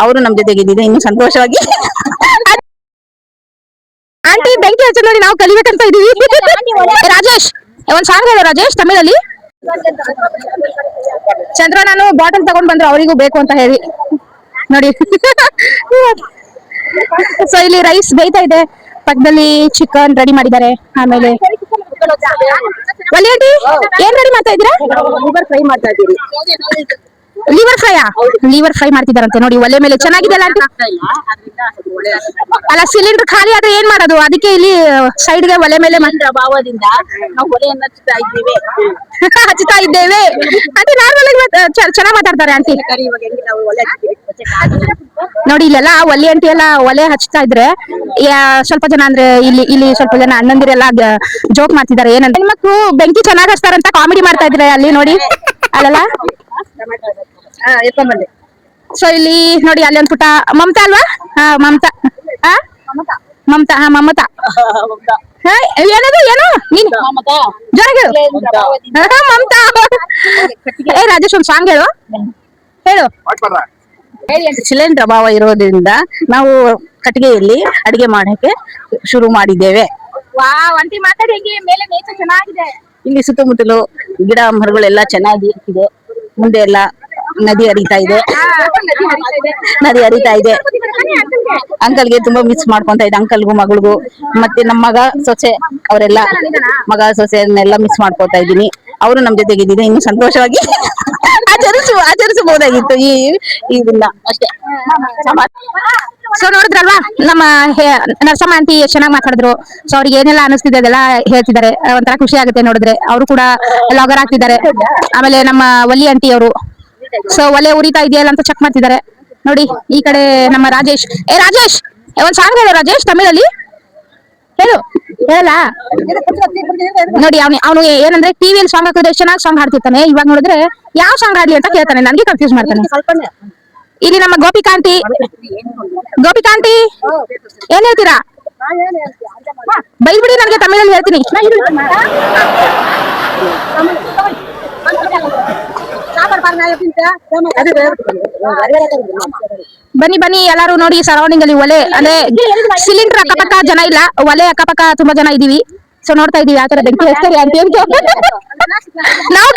ಅವರು ನಮ್ ಜೊತೆಗೆ ಇದ್ದಿದ್ದು ಇನ್ನು ಸಂತೋಷವಾಗಿ. ಆಂಟಿ ಬೆಂಕಿ ಹಚ್ಚ ನೋಡಿ ನಾವು ಕಲಿಬೇಕಂತ ಇದೀವಿ. ರಾಜೇಶ್ ಒಂದ್ ಸಾಂಗ್ ಹೇಳು ರಾಜೇಶ್ ತಮಿಳಲ್ಲಿ. ಚಂದ್ರ ನಾನು ಬಾಟಲ್ ತಗೊಂಡ್ ಬಂದ್ರು ಅವರಿಗೂ ಬೇಕು ಅಂತ ಹೇಳಿ ನೋಡಿ. ಸೊ ಇಲ್ಲಿ ರೈಸ್ ಬೇಯ್ತಾ ಇದೆ, ಪಕ್ಕದಲ್ಲಿ ಚಿಕನ್ ರೆಡಿ ಮಾಡಿದ್ದಾರೆ. ಆಮೇಲೆ ಒಲಿ ಆಂಟಿ ಏನ್ ರೆಡಿ ಮಾಡ್ತಾ ಇದ್ದೀರಾ? ಲಿವರ್ ಫ್ರೈ ಮಾಡ್ತಾ ಇದ್ದೀರಿ. ಲಿವರ್ ಫ್ರೈಯಾ? ಲಿವರ್ ಫ್ರೈ ಮಾಡ್ತಿದಾರಂತೆ ನೋಡಿ ಒಲೆ ಮೇಲೆ. ಚೆನ್ನಾಗಿದೆ ಅಲ್ಲ ಆಂಟಿ? ಅಲ್ಲ ಸಿಲಿಂಡರ್ ಖಾಲಿ ಆದ್ರೆ ಏನ್ ಮಾಡೋದು, ಅದಕ್ಕೆ ಇಲ್ಲಿ ಸೈಡ್ಗೆ ಒಲೆ ಮೇಲೆ ಭಾವದಿಂದ ನಾವು ಒಲೆಯನ್ನ ಹಚ್ಚುತ್ತಾ ಇದ್ದೀವಿ. ಹಚ್ಚುತ್ತಾ ಇದ್ದೇವೆ ಆಂಟಿ. ನಾರ್ಮಲ್ ಆಗಿ ಚೆನ್ನಾಗ್ ಮಾತಾಡ್ತಾರೆ ಆಂಟಿ. ಇವಾಗ ಹೆಂಗೆ ನಾವು ಒಲೆ ಹಚ್ಚಿದ್ದೀವಿ. ನೋಡಿ ಇಲ್ಲೆಲ್ಲ ಒಲೆ ಆಂಟಿ ಎಲ್ಲ ಒಲೆ ಹಚ್ತಾ ಇದ್ರೆ ಸ್ವಲ್ಪ ಜನ ಅಂದ್ರೆ ಇಲ್ಲಿ ಸ್ವಲ್ಪ ಜನ ಅಣ್ಣಂದಿರೆಲ್ಲ ಜೋಕ್ ಮಾಡ್ತಿದ್ದಾರೆ. ಏನಂತ ಹೆಣ್ಮಕ್ಳು ಬೆಂಕಿ ಚೆನ್ನಾಗ್ ಹಚ್ತಾರಂತ ಕಾಮಿಡಿ ಮಾಡ್ತಾ ಇದ್ರೆ ಅಲ್ಲಿ ನೋಡಿ ಅಲ್ಲಲ್ಲ. ಸೊ ಇಲ್ಲಿ ನೋಡಿ ಅಲ್ಲಿ ಒಂದ್ ಪುಟ ಮಮತಾ ಅಲ್ವಾ? ಮಮತಾ ಮಮತಾ ಮಮತಾ ಏನದು ಏನು ನೀನ್ ಮಮತಾ. ಏ ರಾಜೇಶ್ ಒಂದ್ ಸಾಂಗ್ ಹೇಳು ಹೇಳು. ಸಿಲಿಂಡರ್ ಅಭಾವ ಇರೋದ್ರಿಂದ ನಾವು ಕಟ್ಟಿಗೆಯಲ್ಲಿ ಅಡಿಗೆ ಮಾಡಕ್ಕೆ ಶುರು ಮಾಡಿದ್ದೇವೆ. ಆಂಟಿ ಮಾತಾಡಿ ಹೆಂಗೆ ಮೇಲೆ ನೇಚರ್ ಚೆನ್ನಾಗಿದೆ. ಇಲ್ಲಿ ಸುತ್ತಮುತ್ತಲು ಗಿಡ ಮರಗಳೆಲ್ಲ ಚೆನ್ನಾಗಿ ಇದೆ. ಮುಂದೆ ಎಲ್ಲ ನದಿ ಹರಿತಾ ಇದೆ. ಅಂಕಲ್ಗೆ ತುಂಬಾ ಮಿಸ್ ಮಾಡ್ಕೊಂತ ಇದೆ. ಅಂಕಲ್ಗೂ ಮಗಳಿಗೂ ಮತ್ತೆ ನಮ್ಮ ಮಗ ಸೊಸೆ ಅವರೆಲ್ಲ ಮಗ ಸೊಸೆಯನ್ನೆಲ್ಲ ಮಿಸ್ ಮಾಡ್ಕೊತಾ ಇದ್ದೀನಿ. ಅವರು ನಮ್ ಜೊತೆಗೆ ಇದ್ದಿದ್ದು ಇನ್ನು ಸಂತೋಷವಾಗಿ ಆಚರಿಸಬಹುದಾಗಿತ್ತು ಇದನ್ನ ಅಷ್ಟೇ. ಸೊ ನೋಡಿದ್ರಲ್ವಾ ನಮ್ಮ ನರಸಮ್ಮ ಆಂಟಿ ಎಷ್ಟ್ ಚೆನ್ನಾಗಿ ಮಾತಾಡಿದ್ರು. ಸೊ ಅವ್ರಿಗೆ ಏನೆಲ್ಲ ಅನಿಸ್ತಿದೆ ಅದೆಲ್ಲ ಹೇಳ್ತಿದ್ದಾರೆ. ಒಂಥರ ಖುಷಿ ಆಗುತ್ತೆ ನೋಡಿದ್ರೆ. ಅವರು ಕೂಡ ಲಾಗರ್ ಆಗ್ತಿದ್ದಾರೆ. ಆಮೇಲೆ ನಮ್ಮ ಒಲಿ ಆಂಟಿ ಅವರು ಸೊ ಒಲೆ ಉರಿತಾ ಇದೆಯಲ್ಲ ಅಂತ ಚೆಕ್ ಮಾಡ್ತಿದ್ದಾರೆ ನೋಡಿ. ಈ ಕಡೆ ನಮ್ಮ ರಾಜೇಶ್ ರಾಜೇಶ್ ಒಂದ್ ಸಾಂಗ್ ಹೇಳು ರಾಜೇಶ್ ತಮಿಳಲ್ಲಿ ಹೇಳು. ಹೇಳಲ್ಲ ನೋಡಿ ಅವನು ಏನಂದ್ರೆ ಟಿವಿಯಲ್ಲಿ ಸಾಂಗ್ ಹಾಕಿದ್ರೆ ಚೆನ್ನಾಗಿ ಸಾಂಗ್ ಹಾಡ್ತಿರ್ತಾನೆ. ಇವಾಗ ನೋಡಿದ್ರೆ ಯಾವ ಸಾಂಗ್ ಹಾಡ್ಲಿ ಅಂತ ಕೇಳ್ತಾನೆ. ನನ್ಗೆ ಕನ್ಫ್ಯೂಸ್ ಮಾಡ್ತಾನೆ. ಇಲ್ಲಿ ನಮ್ಮ ಗೋಪಿಕಾಂಟಿ ಏನ್ ಹೇಳ್ತೀರಾ? ಬೈಬಿಡಿ ನನ್ಗೆ ತಮಿಳಲ್ಲಿ ಹೇಳ್ತೀನಿ. ಬನ್ನಿ ಎಲ್ಲಾರು ನೋಡಿ ಸರೌಂಡಿಂಗ್ ಅಲ್ಲಿ ಒಲೆ ಅಂದ್ರೆ ಸಿಲಿಂಡರ್ ಅಕ್ಕಪಕ್ಕ ಜನ ಇಲ್ಲ, ಒಲೆ ಅಕ್ಕಪಕ್ಕ ತುಂಬಾ ಜನ ಇದೀವಿ. ಸೊ ನೋಡ್ತಾ ಇದೀವಿ ಯಾವ ತರ ಬೆಂಕಿ ಹಚ್ತಾರೆ ಆಂಟಿ ಅಂತ. ನಾವು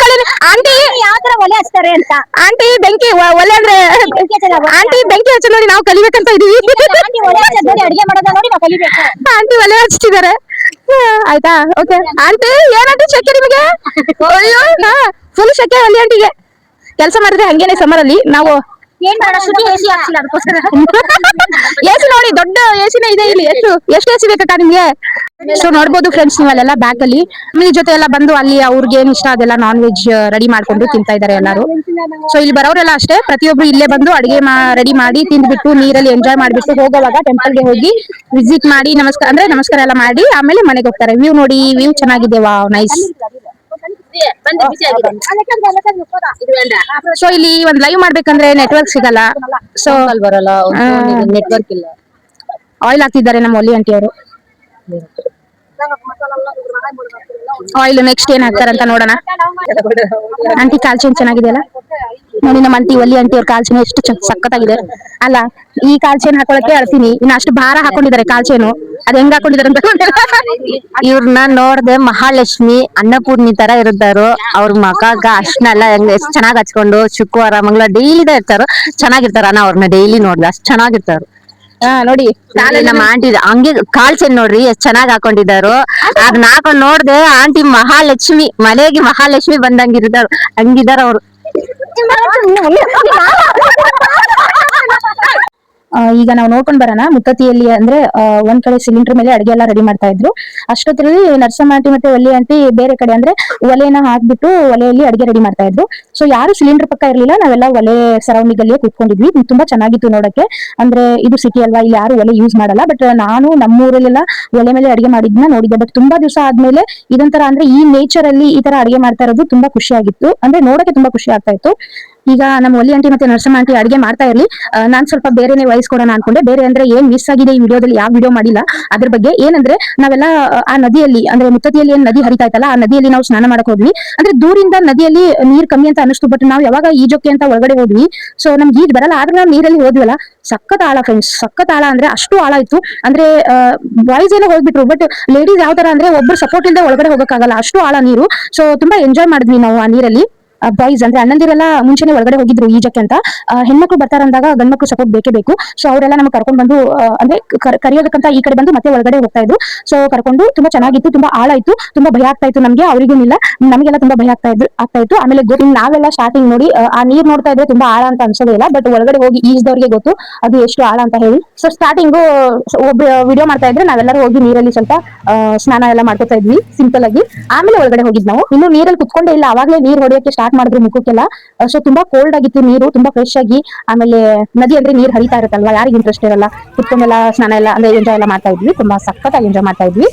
ಆಂಟಿ ಯಾವ ತರ ಒಲೆ ಹಚ್ತಾರೆ ಅಂತ. ಆಂಟಿ ಬೆಂಕಿ ಒಲೆ ಅಂದ್ರೆ ಆಂಟಿ ಬೆಂಕಿ ಹಚ್ಚ ನೋಡಿ ನಾವು ಕಲಿಬೇಕಂತ ಇದೀವಿ. ಅಡಿಗೆ ಮಾಡೋದ ನೋಡಿ ನಾವು ಕಲಿಬೇಕು. ಆಂಟಿ ಒಲೆ ಹಚ್ತಿದ್ದಾರೆ ಆಯ್ತಾ? ಓಕೆ ಆಂಟಿ ಏನಂಟಿ ಶೆಕೆ ನಿಮಗೆ? ಅಯ್ಯೋ ಫುಲ್ ಶೆಕೆ ಒಲಿ ಆಂಟಿಗೆ. ಕೆಲಸ ಮಾಡಿದ್ರೆ ಹಂಗೇನೆ ಸಮ್ಮರ್ ಅಲ್ಲಿ ನಾವು ಎಸಿ ನೋಡಿ ದೊಡ್ಡ ಎಸಿನೇ ಇದೆ ಇಲ್ಲಿ. ಎಷ್ಟು ಎಸಿ ಬೇಕಕ್ಕ ನಿಮ್ಗೆ? ಸೊ ನೋಡ್ಬೋದು ಫ್ರೆಂಡ್ಸ್ ನೀವೆಲ್ಲ ಬ್ಯಾಕ್ ಅಲ್ಲಿ ಫ್ಯಾಮಿಲಿ ಜೊತೆ ಎಲ್ಲ ಬಂದು ಅಲ್ಲಿ ಅವ್ರಿಗೆ ಏನ್ ಇಷ್ಟ ಅದೆಲ್ಲ ನಾನ್ ವೆಜ್ ರೆಡಿ ಮಾಡ್ಕೊಂಡು ತಿಂತಾ ಇದಾರೆ ಎಲ್ಲಾರು. ಸೊ ಇಲ್ಲಿ ಬರೋರೆಲ್ಲ ಅಷ್ಟೇ ಪ್ರತಿಯೊಬ್ರು ಇಲ್ಲೇ ಬಂದು ಅಡಿಗೆ ರೆಡಿ ಮಾಡಿ ತಿಂದ್ಬಿಟ್ಟು ನೀರಲ್ಲಿ ಎಂಜಾಯ್ ಮಾಡ್ಬಿಟ್ಟು ಹೋಗೋವಾಗ ಟೆಂಪಲ್ ಗೆ ಹೋಗಿ ವಿಸಿಟ್ ಮಾಡಿ ನಮಸ್ಕಾರ ಎಲ್ಲ ಮಾಡಿ ಆಮೇಲೆ ಮನೆಗೆ ಹೋಗ್ತಾರೆ. ವ್ಯೂ ನೋಡಿ, ವ್ಯೂ ಚೆನ್ನಾಗಿದೆ. Wow nice. ಸೊ ಇಲ್ಲಿ ಒಂದ್ ಲೈವ್ ಮಾಡ್ಬೇಕಂದ್ರೆ ನೆಟ್ವರ್ಕ್ ಸಿಗಲ್ಲ. ಸೊ ಬರಲ್ಲ, ನೆಟ್ವರ್ಕ್ ಇಲ್ಲ. ಆಯಿಲ್ ಹಾಕ್ತಿದ್ದಾರೆ ನಮ್ಮ ಒಲಿ ಆಂಟಿ ಅವರು. ಆಯಿಲ್ ನೆಕ್ಸ್ಟ್ ಏನ್ ಹಾಕ್ತಾರಂತ ನೋಡೋಣ. ಆಂಟಿ ಕಾಲ್ ಚೈನ್ ಚೆನ್ನಾಗಿದೆ ಅಲ್ಲ ನೋಡಿ. ನಮ್ಮ ಆಂಟಿ ಒಲಿ ಆಂಟಿ ಅವ್ರ ಕಾಲ್ ಚೈನ್ ಎಷ್ಟು ಸಕ್ಕತ್ತಾಗಿದೆ ಅಲ್ಲ. ಈ ಕಾಲ್ ಚೈನ್ ಹಾಕೊಳಕ್ಕೆ ಅಳ್ತೀನಿ. ಇನ್ನು ಅಷ್ಟು ಭಾರ ಹಾಕೊಂಡಿದ್ದಾರೆ ಕಾಲ್ ಚೈನು. ಅದ್ ಹೆಂಗ್ ಹಾಕೊಂಡಿದ್ದಾರೆ ಅಂತ ಇವ್ರನ್ನ ನೋಡ್ದೆ ಮಹಾಲಕ್ಷ್ಮಿ ಅನ್ನಪೂರ್ಣಿ ತರ ಇರುತ್ತಾರು. ಅವ್ರ ಮಕಾಗ ಅಷ್ಟನ್ನೆಲ್ಲ ಎಷ್ಟ್ ಚೆನ್ನಾಗ್ ಹಚ್ಕೊಂಡು ಶುಕ್ರವಾರ ಮಂಗಳವಾರ ಡೈಲಿ ಇರ್ತಾರೋ ಚೆನ್ನಾಗಿರ್ತಾರ. ಅವ್ರನ್ನ ಡೈಲಿ ನೋಡ್ದೆ ಅಷ್ಟ್ ಚೆನ್ನಾಗಿರ್ತಾರ ನೋಡಿ. ನಮ್ಮ ಆಂಟಿ ಹಂಗೆ ಕಾಲ್ ಚೈನ್ ನೋಡ್ರಿ ಎಷ್ಟ್ ಚೆನ್ನಾಗ್ ಹಾಕೊಂಡಿದ್ದಾರು. ಅದನ್ನ ಹಾಕೊಂಡ್ ನೋಡ್ದೆ ಆಂಟಿ ಮಹಾಲಕ್ಷ್ಮಿ, ಮನೆಗೆ ಮಹಾಲಕ್ಷ್ಮಿ ಬಂದಂಗಿರ್ತಾರ ಹಂಗಿದಾರ ಅವ್ರು. ಈಗ ನಾವು ನೋಡ್ಕೊಂಡ್ ಬರೋಣ ಮುತ್ತತಿಯಲ್ಲಿ. ಅಂದ್ರೆ ಒಂದ್ ಕಡೆ ಸಿಲಿಂಡರ್ ಮೇಲೆ ಅಡಿಗೆ ಎಲ್ಲ ರೆಡಿ ಮಾಡ್ತಾ ಇದ್ರು. ಅಷ್ಟೊತ್ತರಲ್ಲಿ ನರಸಮ್ಮ ಆಂಟಿ ಮತ್ತೆ ಒಲಿ ಆಂಟಿ ಬೇರೆ ಕಡೆ ಅಂದ್ರೆ ಒಲೆನ ಹಾಕ್ಬಿಟ್ಟು ಒಲೆಯಲ್ಲಿ ಅಡಿಗೆ ರೆಡಿ ಮಾಡ್ತಾ ಇದ್ರು. ಸೊ ಯಾರು ಸಿಲಿಂಡರ್ ಪಕ್ಕ ಇರ್ಲಿಲ್ಲ, ನಾವೆಲ್ಲ ಒಲೆ ಸರೌಂಡಿಂಗ್ ಅಲ್ಲಿಯೇ ಕೂತ್ಕೊಂಡಿದ್ವಿ. ತುಂಬಾ ಚೆನ್ನಾಗಿತ್ತು ನೋಡಕ್ಕೆ. ಅಂದ್ರೆ ಇದು ಸಿಟಿ ಅಲ್ವಾ, ಇಲ್ಲಿ ಯಾರು ಒಲೆ ಯೂಸ್ ಮಾಡಲ್ಲ. ಬಟ್ ನಾನು ನಮ್ಮೂರಲ್ಲೆಲ್ಲ ಒಲೆ ಮೇಲೆ ಅಡಿಗೆ ಮಾಡಿದ್ನ ನೋಡಿದ್ದೆ. ಬಟ್ ತುಂಬಾ ದಿವಸ ಆದ್ಮೇಲೆ ಇದೊಂಥರ ಅಂದ್ರೆ ಈ ನೇಚರ್ ಅಲ್ಲಿ ಈ ತರ ಅಡಿಗೆ ಮಾಡ್ತಾ ಇರೋದು ತುಂಬಾ ಖುಷಿ ಆಗಿತ್ತು. ಅಂದ್ರೆ ನೋಡಕ್ಕೆ ತುಂಬಾ ಖುಷಿ ಆಗ್ತಾ ಇತ್ತು. ಈಗ ನಮ್ಮ ಒಲ್ಲಿ ಆಂಟಿ ಮತ್ತೆ ನರಸಮ್ಮ ಆಂಟಿ ಅಡಿಗೆ ಮಾಡ್ತಾ ಇರ್ಲಿ, ನಾನ್ ಸ್ವಲ್ಪ ಬೇರೆನೆ ವಾಯ್ಸ್ ಕೊಡೋಣ ಅನ್ಕೊಂಡೆ. ಬೇರೆ ಅಂದ್ರೆ ಏನ್ ಮಿಸ್ ಆಗಿದೆ ಈ ವಿಡಿಯೋದಲ್ಲಿ, ಯಾವ ವಿಡಿಯೋ ಮಾಡಿಲ್ಲ ಅದ್ರ ಬಗ್ಗೆ. ಏನಂದ್ರೆ ನಾವೆಲ್ಲ ಆ ನದಿಯಲ್ಲಿ ಅಂದ್ರೆ ಮುತ್ತತಿಯಲ್ಲಿ ಏನ್ ನದಿ ಹರಿತಾ ಇತ್ತಲ್ಲ, ಆ ನದಿಯಲ್ಲಿ ನಾವು ಸ್ನಾನ ಮಾಡಕ್ ಹೋದ್ವಿ. ಅಂದ್ರೆ ದೂರಿಂದ ನದಿಯಲ್ಲಿ ನೀರ್ ಕಮ್ಮಿ ಅಂತ ಅನಿಸ್ತು, ಬಟ್ ನಾವು ಯಾವಾಗ ಈಜೋಕೆ ಅಂತ ಒಳಗಡೆ ಹೋದ್ವಿ, ಸೊ ನಮ್ಗೆ ಈಜ್ ಬರಲ್ಲ, ಆದ್ರೆ ನಾವು ನೀರಲ್ಲಿ ಹೋದ್ವಲ್ಲ, ಸಖತ್ ಆಳ ಫ್ರೆಂಡ್ಸ್, ಸಖತ್ ಆಳ ಅಂದ್ರೆ ಅಷ್ಟು ಆಳ ಇತ್ತು. ಅಂದ್ರೆ ಬಾಯ್ಸ್ ಏನೋ ಹೋಗ್ಬಿಟ್ರು, ಬಟ್ ಲೇಡೀಸ್ ಯಾವ ತರ ಅಂದ್ರೆ ಒಬ್ರು ಸಪೋರ್ಟ್ ಇಲ್ಲದೆ ಒಳಗಡೆ ಹೋಗಕ್ಕಾಗಲ್ಲ, ಅಷ್ಟು ಆಳ ನೀರು. ಸೊ ತುಂಬಾ ಎಂಜಾಯ್ ಮಾಡಿದ್ವಿ ನಾವು ಆ ನೀರಲ್ಲಿ. ಬಾಯ್ಸ್ ಅಂದ್ರೆ ಅಣ್ಣಂದಿರೆಲ್ಲ ಮುಂಚೆನೆ ಒಳಗಡೆ ಹೋಗಿದ್ರು ಈಜಕ್ಕೆ ಅಂತ. ಹೆಣ್ಮಕ್ಳು ಬರ್ತಾರಂದಾಗ ಗಂಡ್ಮಕ್ಳು ಸಪೋರ್ಟ್ ಬೇಕೇ ಬೇಕು. ಸೊ ಅವರೆಲ್ಲ ನಮ್ಗೆ ಕರ್ಕೊಂಡ್ ಬಂದು ಅಂದ್ರೆ ಕರಿಯೋದಕ್ಕಂತ ಈ ಕಡೆ ಬಂದು ಮತ್ತೆ ಒಳಗಡೆ ಹೋಗ್ತಾ ಇದ್ರು. ಸೊ ಕರ್ಕೊಂಡು ತುಂಬಾ ಚೆನ್ನಾಗಿತ್ತು, ತುಂಬಾ ಆಳ ಇತ್ತು, ತುಂಬಾ ಭಯ ಆಗ್ತಾ ಇತ್ತು ನಮ್ಗೆ, ಅವರಿಗೂ ಇಲ್ಲ, ನಮಗೆಲ್ಲ ತುಂಬಾ ಭಯ ಆಗ್ತಾ ಇತ್ತು. ಆಮೇಲೆ ನಾವೆಲ್ಲ ಸ್ಟಾರ್ಟಿಂಗ್ ನೋಡಿ ಆ ನೀರ್ ನೋಡ್ತಾ ಇದ್ರೆ ತುಂಬಾ ಆಳ ಅಂತ ಅನ್ಸೋದೇ ಇಲ್ಲ, ಬಟ್ ಒಳಗಡೆ ಹೋಗಿ ಈಜ್ದವ್ರಿಗೆ ಗೊತ್ತು ಅದು ಎಷ್ಟು ಆಳ ಅಂತ ಹೇಳಿ. ಸೊ ಸ್ಟಾರ್ಟಿಂಗು ಒಬ್ರು ವಿಡಿಯೋ ಮಾಡ್ತಾ ಇದ್ರೆ, ನಾವೆಲ್ಲರೂ ಹೋಗಿ ನೀರಲ್ಲಿ ಸ್ವಲ್ಪ ಸ್ನಾನ ಎಲ್ಲ ಮಾಡ್ಕೊತಾ ಇದ್ವಿ ಸಿಂಪಲ್ ಆಗಿ. ಆಮೇಲೆ ಒಳಗಡೆ ಹೋಗಿದ್ ನಾವು, ಇನ್ನು ನೀರಲ್ಲಿ ಕುತ್ಕೊಂಡೇ ಇಲ್ಲ, ಅವಾಗಲೇ ನೀರ್ ಹೊಡೆಯಕ್ಕೆ ಸ್ಟಾರ್ಟ್ ಮಾಡಿದ್ರು ಮುಖಕ್ಕೆಲ್ಲ. ಸೊ ತುಂಬಾ ಕೋಲ್ಡ್ ಆಗಿತ್ತು ನೀರು, ತುಂಬಾ ಫ್ರೆಶ್ ಆಗಿ. ಆಮೇಲೆ ನದಿ ಅಂದ್ರೆ ನೀರ್ ಹರಿತಾ ಇರುತ್ತಲ್ವಾ, ಯಾರಿಗೆ ಇಂಟ್ರೆಸ್ಟ್ ಇರಲ್ಲ, ಕುತ್ಕೊಂಡೆಲ್ಲ ಸ್ನಾನ ಎಲ್ಲ ಅಂದ್ರೆ ಎಂಜಾಯ್ ಎಲ್ಲ ಮಾಡ್ತಾ ಇದ್ವಿ, ತುಂಬಾ ಸಖತ್ತಾಗಿ ಎಂಜಾಯ್ ಮಾಡ್ತಾ ಇದ್ವಿ.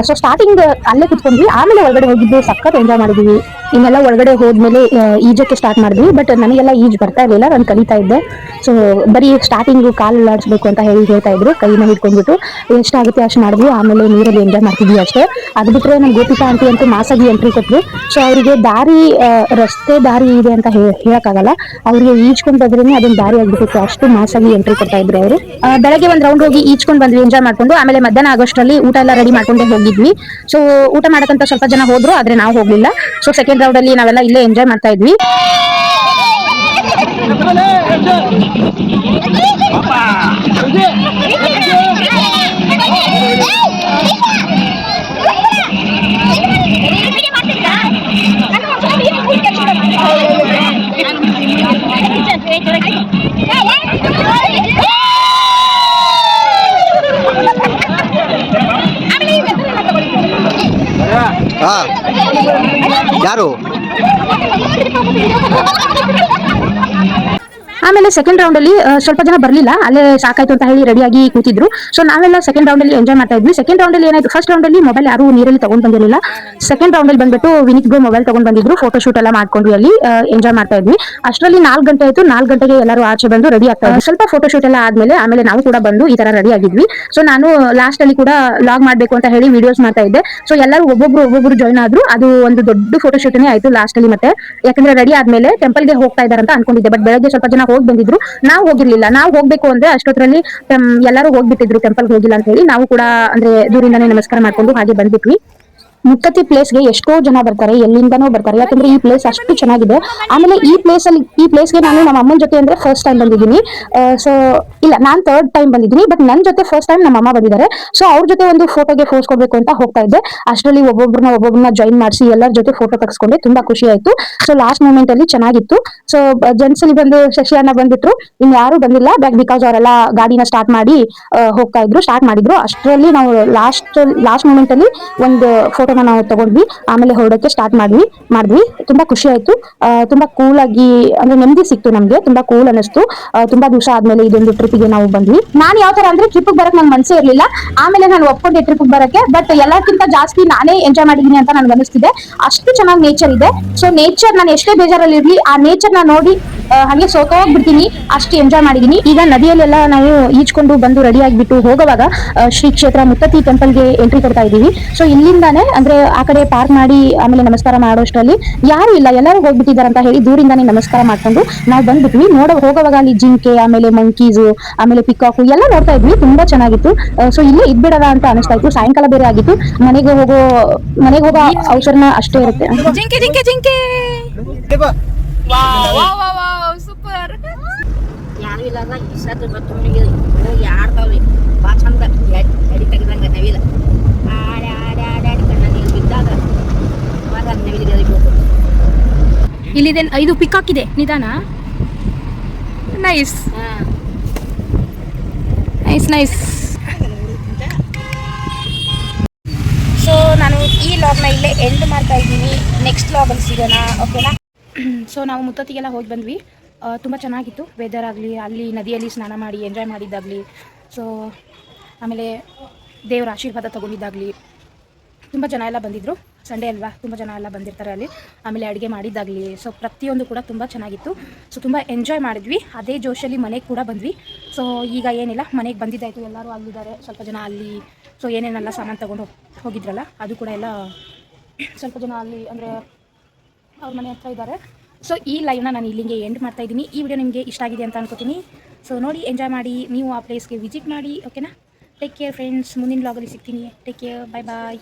ಸೊ ಸ್ಟಾರ್ಟಿಂಗ್ ಅಲ್ಲೇ ಕುತ್ಕೊಂಡ್ವಿ, ಆಮೇಲೆ ಒಳಗಡೆ ಹೋಗಿದ್ದು ಸಖತ್ ಎಂಜಾಯ್ ಮಾಡಿದ್ವಿ. ಇನ್ನೆಲ್ಲ ಒಳಗಡೆ ಹೋದ್ಮೇಲೆ ಈಜಕ್ಕೆ ಸ್ಟಾರ್ಟ್ ಮಾಡಿದ್ವಿ, ಬಟ್ ನನಗೆಲ್ಲ ಈಜ್ ಬರ್ತಾ ಇರ್ಲಿಲ್ಲ, ನಾನು ಕಲಿತಾ ಇದ್ದೆ. ಸೊ ಬರೀ ಸ್ಟಾರ್ಟಿಂಗ್ ಕಾಲು ಆಡಿಸ್ಬೇಕು ಅಂತ ಹೇಳ್ತಾ ಇದ್ರು, ಕೈನ ಹಿಡ್ಕೊಂಡ್ಬಿಟ್ಟು ಎಷ್ಟಾಗುತ್ತೆ ಅಷ್ಟು ಮಾಡಿದ್ವಿ. ಆಮೇಲೆ ನೀರಲ್ಲಿ ಎಂಜಾಯ್ ಮಾಡ್ತಿದ್ವಿ ಅಷ್ಟೇ. ಅದು ಬಿಟ್ರೆ ನಮ್ ಗೋಪಿಕಾ ಆಂಟಿ ಅಂತೂ ಮಾಸಾಗಿ ಎಂಟ್ರಿ ಕೊಟ್ರು. ಸೊ ಅವರಿಗೆ ದಾರಿ ರಸ್ತೆ ದಾರಿ ಇದೆ ಅಂತ ಹೇಳಕ್ಕಾಗಲ್ಲ, ಅವ್ರಿಗೆ ಈಜ್ಕೊಂಡ್ ಬಂದ್ರೇನೆ ಅದೊಂದು ದಾರಿ ಆಗ್ಬಿಟ್ಟಿತ್ತು, ಅಷ್ಟು ಮಾಸಾಗಿ ಎಂಟ್ರಿ ಕೊಡ್ತಾ ಇದ್ರು ಅವರು. ಬೆಳಗ್ಗೆ ಒಂದ್ ರೌಂಡ್ ಹೋಗಿ ಈಜ್ಕೊಂಡ್ ಬಂದ್ವಿ ಎಂಜಾಯ್ ಮಾಡ್ಕೊಂಡು. ಆಮೇಲೆ ಮಧ್ಯಾಹ್ನ ಆಗೋಷ್ಟರಲ್ಲಿ ಊಟ ಎಲ್ಲ ರೆಡಿ ಮಾಡ್ಕೊಂಡೆ ಹೋಗಿದ್ವಿ. ಸೊ ಊಟ ಮಾಡಕ್ಕಂತ ಸ್ವಲ್ಪ ಜನ ಹೋದ್ರು, ಆದ್ರೆ ನಾವು ಹೋಗ್ಲಿಲ್ಲ. ಸೊ ಸೆಕೆಂಡ್ ರೌಂಡ್ ಅಲ್ಲಿ ನಾವೆಲ್ಲ ಇಲ್ಲೇ ಎಂಜಾಯ್ ಮಾಡ್ತಾ ಇದ್ವಿ. ಹಾ ಯಾರು ಆಮೇಲೆ ಸೆಕೆಂಡ್ ರೌಂಡ್ ಅಲ್ಲಿ ಸ್ವಲ್ಪ ಜನ ಬರ್ಲಿಲ್ಲ, ಅಲ್ಲೇ ಸಾಕಾಯ್ತು ಅಂತ ಹೇಳಿ ರೆಡಿಯಾಗಿ ಕೂತಿದ್ರು. ಸೊ ನಾವೆಲ್ಲ ಸೆಕೆಂಡ್ ರೌಂಡ್ ಅಲ್ಲಿ ಎಂಜಾಯ್ ಮಾಡ್ತಾ ಇದ್ವಿ. ಸೆಕೆಂಡ್ ರೌಂಡ್ ಅಲ್ಲಿ ಏನಾಯ್ತು, ಫಸ್ಟ್ ರೌಂಡ್ ಅಲ್ಲಿ ಮೊಬೈಲ್ ಯಾರು ನೀರಲ್ಲಿ ತಗೊಂಡ್ ಬಂದಿರಲಿಲ್ಲ. ಸೆಕೆಂಡ್ ರೌಂಡ್ ಅಲ್ಲಿ ಬಂದ್ಬಿಟ್ಟು ವಿನಿತ್ ಬ್ರೋ ಮೊಬೈಲ್ ತಗೊಂಡ್ ಬಂದಿದ್ರು, ಫೋಟೋ ಶೂಟ್ ಎಲ್ಲ ಮಾಡ್ಕೊಂಡ್ವಿ, ಅಲ್ಲಿ ಎಂಜಾಯ್ ಮಾಡ್ತಾ ಇದ್ವಿ. ಅಷ್ಟರಲ್ಲಿ 4 ಗಂಟೆ ಆಯ್ತು, 4 ಗಂಟೆಗೆ ಎಲ್ಲರೂ ಆಚೆ ಬಂದು ರೆಡಿ ಆಗ್ತಾ ಇದ್ವಿ. ಸ್ವಲ್ಪ ಫೋಟೋ ಶೂಟ್ ಎಲ್ಲ ಆಮೇಲೆ ನಾವು ಕೂಡ ಬಂದು ಈ ತರ ರೆಡಿ ಆಗಿದ್ವಿ. ಸೊ ನಾನು ಲಾಸ್ಟ್ ಅಲ್ಲಿ ಕೂಡ ಲಾಗ್ ಮಾಡ್ಬೇಕು ಅಂತ ಹೇಳಿ ವಿಡಿಯೋಸ್ ಮಾಡ್ತಾ ಇದ್ದೆ. ಸೊ ಎಲ್ಲರೂ ಒಬ್ಬೊಬ್ರು ಜಾಯ್ನ್ ಆದ್ರು, ಅದು ಒಂದು ದೊಡ್ಡ ಫೋಟೋ ಶೂಟ್ನೇ ಆಯ್ತು ಲಾಸ್ಟ್ ಅಲ್ಲಿ. ಮತ್ತೆ ಯಾಕಂದ್ರೆ ರೆಡಿ ಆದ್ಮೇಲೆ ಟೆಂಪಲ್ ಗೆ ಹೋಗ್ತಾ ಇದಾರೆ ಅಂತ ಅನ್ಕೊಂಡಿದ್ದೆ, ಬಟ್ ಬೆಳಗ್ಗೆ ಸ್ವಲ್ಪ ಜನ ಹೋಗಿ ಬಂದಿದ್ರು, ನಾವು ಹೋಗಿರ್ಲಿಲ್ಲ. ನಾವು ಹೋಗ್ಬೇಕು ಅಂದ್ರೆ ಅಷ್ಟೊತ್ತರಲ್ಲಿ ಎಲ್ಲರೂ ಹೋಗ್ಬಿಟ್ಟಿದ್ರು ಟೆಂಪಲ್ ಹೋಗಿಲ್ಲ ಅಂತ ಹೇಳಿ. ನಾವು ಕೂಡ ಅಂದ್ರೆ ದೂರಿಂದಾನೇ ನಮಸ್ಕಾರ ಮಾಡ್ಕೊಂಡು ಹಾಗೆ ಬಂದ್ಬಿಟ್ವಿ. ಮುತ್ತತ್ತಿ ಪ್ಲೇಸ್ಗೆ ಎಷ್ಟೋ ಜನ ಬರ್ತಾರೆ, ಎಲ್ಲಿಂದನೋ ಬರ್ತಾರೆ, ಯಾಕಂದ್ರೆ ಈ ಪ್ಲೇಸ್ ಅಷ್ಟು ಚೆನ್ನಾಗಿದೆ. ಆಮೇಲೆ ಈ ಪ್ಲೇಸ್ಗೆ ನಾನು ನಮ್ಮ ಅಮ್ಮನ ಜೊತೆ ಅಂದ್ರೆ ಫಸ್ಟ್ ಟೈಮ್ ಬಂದಿದ್ದೀನಿ. ಸೊ ಇಲ್ಲ, ನಾನ್ ಥರ್ಡ್ ಟೈಮ್ ಬಂದಿದ್ದೀನಿ, ಬಟ್ ನನ್ನ ಜೊತೆ ಫಸ್ಟ್ ಟೈಮ್ ನಮ್ಮ ಅಮ್ಮ ಬಂದಿದ್ದಾರೆ. ಸೊ ಅವ್ರ ಜೊತೆ ಒಂದು ಫೋಟೋಗೆ ಫೋಸ್ ಕೊಡ್ಬೇಕು ಅಂತ ಹೋಗ್ತಾ ಇದ್ದೆ. ಅಷ್ಟರಲ್ಲಿ ಒಬ್ಬೊಬ್ಬರನ್ನ ಜಾಯಿನ್ ಮಾಡಿಸಿ ಎಲ್ಲರ ಜೊತೆ ಫೋಟೋ ತೆಗೆಸ್ಕೊಂಡೆ, ತುಂಬಾ ಖುಷಿ ಆಯ್ತು. ಸೊ ಲಾಸ್ಟ್ ಮೂಮೆಂಟ್ ಅಲ್ಲಿ ಚೆನ್ನಾಗಿತ್ತು. ಸೊ ಜೆಂಟ್ಸ್ ಅಲ್ಲಿ ಬಂದು ಶಶಿ ಅಣ್ಣ ಬಂದ್ಬಿಟ್ರು, ಇನ್ ಯಾರು ಬಂದಿಲ್ಲ, ಬಿಕಾಸ್ ಅವರೆಲ್ಲ ಗಾಡಿನ ಸ್ಟಾರ್ಟ್ ಮಾಡಿದ್ರು. ಅಷ್ಟರಲ್ಲಿ ನಾವು ಲಾಸ್ಟ್ ಮೂಮೆಂಟ್ ಅಲ್ಲಿ ಒಂದು ಫೋಟೋನ ನಾವು ತಗೊಂಡ್ವಿ, ಆಮೇಲೆ ಹೊರಡಕ್ಕೆ ಸ್ಟಾರ್ಟ್ ಮಾಡಿದ್ವಿ. ತುಂಬಾ ಖುಷಿ ಆಯ್ತು, ತುಂಬಾ ಕೂಲ್ ಆಗಿ ಅಂದ್ರೆ ನೆಮ್ಮದಿ ಸಿಕ್ತು ನಮ್ಗೆ, ತುಂಬಾ ಕೂಲ್ ಅನಿಸ್ತು. ತುಂಬಾ ದಿವಸ ಆದ್ಮೇಲೆ ಇದೊಂದು ಟ್ರಿಪ್ಗೆ ನಾವು ಬಂದ್ವಿ. ನಾನು ಯಾವ ತರ ಅಂದ್ರೆ ಟ್ರಿಪ್ ಬರಕ್ ನಂಗೆ ಮನಸ್ಸೇ ಇರ್ಲಿಲ್ಲ, ಆಮೇಲೆ ನಾನು ಒಪ್ಕೊಂಡೆ ಟ್ರಿಪ್ ಬರಕ್ಕೆ. ಬಟ್ ಎಲ್ಲಕ್ಕಿಂತ ಜಾಸ್ತಿ ನಾನೇ ಎಂಜಾಯ್ ಮಾಡಿದೀನಿ ಅಂತ ನನ್ಗೆ ಅನಿಸ್ತಿದೆ, ಅಷ್ಟು ಚೆನ್ನಾಗಿ ನೇಚರ್ ಇದೆ. ಸೊ ನೇಚರ್, ನಾನು ಎಷ್ಟೇ ಬೇಜಾರಲ್ಲಿ ಇರ್ಲಿ, ಆ ನೇಚರ್ ನ ನೋಡಿ ಹಾಗೆ ಸೋತೋಗ್ಬಿಡ್ತೀನಿ, ಅಷ್ಟು ಎಂಜಾಯ್ ಮಾಡಿದೀನಿ. ಈಗ ನದಿಯಲ್ಲೆಲ್ಲ ನಾವು ಈಜ್ಕೊಂಡು ಬಂದು ರೆಡಿ ಆಗಿಬಿಟ್ಟು ಹೋಗುವಾಗ ಶ್ರೀ ಕ್ಷೇತ್ರ ಮುತ್ತತ್ತಿ ಟೆಂಪಲ್ಗೆ ಎಂಟ್ರಿ ಕೊಡ್ತಾ ಇದೀವಿ. ಸೊ ಇಲ್ಲಿಂದಾನೆ ಅಂದ್ರೆ ಆ ಕಡೆ ಪಾರ್ಕ್ ಮಾಡಿ ಆಮೇಲೆ ನಮಸ್ಕಾರ ಮಾಡೋಷ್ಟರಲ್ಲಿ ಯಾರು ಇಲ್ಲ, ಎಲ್ಲರೂ ಹೋಗ್ಬಿಟ್ಟಿದ್ದಾರೆ ಅಂತ ಹೇಳಿ ದೂರಿಂದಾನೇ ನಮಸ್ಕಾರ ಮಾಡ್ಕೊಂಡು ನಾವು ಬಂದ್ಬಿಟ್ವಿ. ಹೋಗುವಾಗ ಅಲ್ಲಿ ಜಿಂಕೆ, ಆಮೇಲೆ ಮಂಕೀಸು, ಆಮೇಲೆ ಪಿಕಾಕು ಎಲ್ಲ ನೋಡ್ತಾ ಇದ್ವಿ, ತುಂಬಾ ಚೆನ್ನಾಗಿತ್ತು. ಸೊ ಇಲ್ಲೇ ಇದ್ಬಿಡದ ಅಂತ ಅನಿಸ್ತಾ ಇತ್ತು, ಸಾಯಂಕಾಲ ಬೇರೆ ಆಗಿತ್ತು. ಮನೆಗೆ ಹೋಗೋ ಅವಸರನ ಅಷ್ಟೇ ಇರುತ್ತೆ. ಜಿಂಕೆ ಜಿಂಕೆ ಜಿಂಕೆ ಸೂಪರ್. ಯಾರು ಇಲ್ಲದ ಇಷ್ಟದ ಹೋಗಿ ಆಡ್ತಾವ್ರಿ, ಭಾಳ ಚಂದ ಎಡಿ ತೆಗೆದಂಗ ನವಿಲ ಆಡಿ ಕಣ್ಣ ನೀರು ಬಿದ್ದಾಗ ಅವಾಗ ನವಿಲಿಗೆ ಎರಿಬೇಕು. ಇಲ್ಲಿದೆ 5 ಪಿಕಾಕ್ ಇದೆ, ನಿಧಾನ. Nice nice nice. ಸೊ ನಾನು ಈ ಲಾಗ್ನ ಇಲ್ಲೇ ಎಂಡ್ ಮಾಡ್ತಾ ಇದ್ದೀನಿ, ನೆಕ್ಸ್ಟ್ ಲಾಗಲ್ಲಿ ಸಿಗೋಣ, ಓಕೆನಾ? ಸೊ ನಾವು ಮುತ್ತತ್ತಿಗೆಲ್ಲ ಹೋಗಿ ಬಂದ್ವಿ, ತುಂಬ ಚೆನ್ನಾಗಿತ್ತು. ವೆದರ್ ಆಗಲಿ, ಅಲ್ಲಿ ನದಿಯಲ್ಲಿ ಸ್ನಾನ ಮಾಡಿ ಎಂಜಾಯ್ ಮಾಡಿದ್ದಾಗಲಿ, ಸೊ ಆಮೇಲೆ ದೇವರ ಆಶೀರ್ವಾದ ತೊಗೊಂಡಿದ್ದಾಗಲಿ, ತುಂಬ ಜನ ಎಲ್ಲ ಬಂದಿದ್ದರು. ಸಂಡೇ ಅಲ್ವಾ, ತುಂಬ ಜನ ಎಲ್ಲ ಬಂದಿರ್ತಾರೆ ಅಲ್ಲಿ. ಆಮೇಲೆ ಅಡುಗೆ ಮಾಡಿದ್ದಾಗಲಿ ಸೊ ಪ್ರತಿಯೊಂದು ಕೂಡ ತುಂಬ ಚೆನ್ನಾಗಿತ್ತು. ಸೊ ತುಂಬ ಎಂಜಾಯ್ ಮಾಡಿದ್ವಿ. ಅದೇ ಜೋಶಲ್ಲಿ ಮನೆಗೆ ಕೂಡ ಬಂದ್ವಿ. ಸೊ ಈಗ ಏನಿಲ್ಲ, ಮನೆಗೆ ಬಂದಿದ್ದಾಯಿತು, ಎಲ್ಲರೂ ಅಲ್ಲಿದ್ದಾರೆ, ಸ್ವಲ್ಪ ಜನ ಅಲ್ಲಿ. ಸೊ ಏನೇನೆಲ್ಲ ಸಾಮಾನು ತೊಗೊಂಡು ಹೋಗಿದ್ರಲ್ಲ ಅದು ಕೂಡ ಎಲ್ಲ ಸ್ವಲ್ಪ ಜನ ಅಲ್ಲಿ ಅಂದರೆ ಅವ್ರ ಮನೆ ಹತ್ರ ಇದ್ದಾರೆ. ಸೊ ಈ ಲೈವ್ನ ನಾನು ಇಲ್ಲಿಗೆ ಎಂಡ್ ಮಾಡ್ತಾ ಇದ್ದೀನಿ. ಈ ವಿಡಿಯೋ ನಿಮಗೆ ಇಷ್ಟ ಆಗಿದೆ ಅಂತ ಅನ್ಕೋತೀನಿ. ಸೊ ನೋಡಿ, ಎಂಜಾಯ್ ಮಾಡಿ, ನೀವು ಆ ಪ್ಲೇಸ್ಗೆ ವಿಸಿಟ್ ಮಾಡಿ. ಓಕೆನಾ? Take care friends. ಮುಂದಿನ ವ್ಲಾಗಲ್ಲಿ ಸಿಗ್ತೀನಿ. Take care. ಬಾಯ್ ಬಾಯ್.